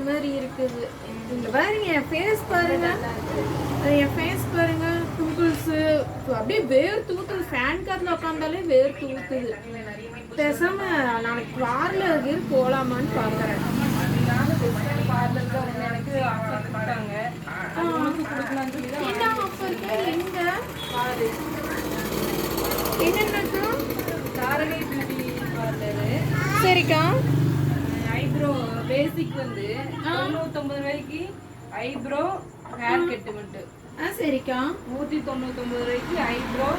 மாதிரி இருக்குது. இங்க பாருங்க என் ஃபேஸ் பாருங்க, என் ஃபேஸ் பாருங்க, பிம்பிள்ஸ் அப்படியே வேர்த்து ஊத்துது. ஃபேன் காத்துல உட்காந்தாலே வேர்த்து ஊத்துது. பேசாம நாளைக்கு பார்லருக்கு போலாமான்னு பாக்குறேன். என்ன ஆஃபர் எங்க பாரு என்னன்னாக்கா தாரகை பியூட்டி பார்லரு. சரிக்கா. ஐப்ரோ பேசிக் வந்து 99 ரூபாய்க்கு ஐப்ரோ ஹேர் கட்டு மட்டும். சரிக்கா. 199 ரூபாய்க்கு ஐப்ரோ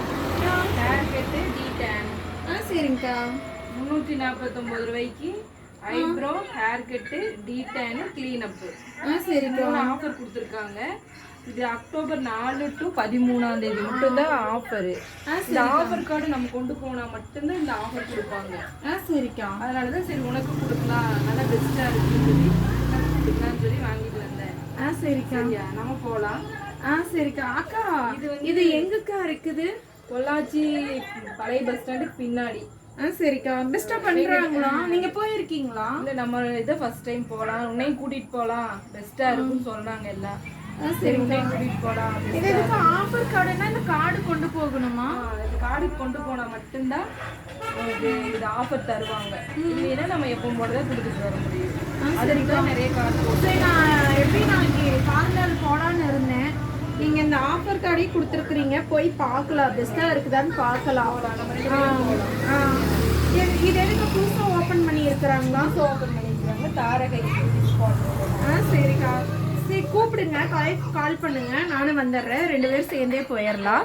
ஹேர் கட்டு டீடான். சரிங்கக்கா. 349 ரூபாய்க்கு eyebrow hair cut de-tan clean up. சரிக்கா. ஆஃபர் கொடுத்துருக்காங்க. இது அக்டோபர் 4 to 13ஆம் தேதி மட்டும்தான் ஆஃபர். இந்த ஆஃபர் கார்டு நம்ம கொண்டு போனா மட்டும்தான் இந்த ஆஃபர் கொடுப்பாங்க. சரிக்கா. அதனாலதான் சரி உனக்கு கொடுக்கலாம், நல்லா பெஸ்டா இருக்குன்னு சொல்லி கொடுக்கலாம்னு சொல்லி வாங்கிட்டு வந்தேன். சரிக்கா. நம்ம போலாம். சரிக்கா. அக்கா இது எங்கக்கா இருக்குது? பொள்ளாச்சி பழைய பஸ் ஸ்டாண்டுக்கு பின்னாடி. சரிக்கா. பெஸ்டா பண்றாங்களா? நீங்க போயிருக்கீங்களா? இல்ல நம்ம இதை ஃபர்ஸ்ட் டைம் போலாம், உன்னையும் கூட்டிட்டு போலாம், பெஸ்டா இருக்குன்னு சொல்றாங்க எல்லாம். சரி உன்னையும் கூட்டிட்டு போலாம். இது எதுக்கு ஆஃபர் கார்டுனா இந்த கார்டு கொண்டு போகணுமா? இந்த கார்டு கொண்டு போனா மட்டும்தான் இது ஆஃபர் தருவாங்க. இல்லைன்னா நம்ம எப்பவும் போலதான் கொடுத்துட்டு வர முடியும். அதுக்கு நிறைய கார்டு போட்டு. சரி நான் எப்படி நாளைக்கு பார்லர் போலான்னு இருந்தேன். நீங்க இந்த ஆஃபர் கார்டையும் கொடுத்துருக்குறீங்க, போய் பார்க்கலாம், பெஸ்டா இருக்குதான்னு பார்க்கலாம். இது எதுக்கு புதுசா ஓபன் பண்ணி இருக்கிறாங்களா? ஓபன் பண்ணிருக்காங்க தாரகை. சரிக்கா. சரி கூப்பிடுங்க, கால் பண்ணுங்க, நானும் வந்துடுறேன், 2 பேரும் சேர்ந்தே போயிடலாம்.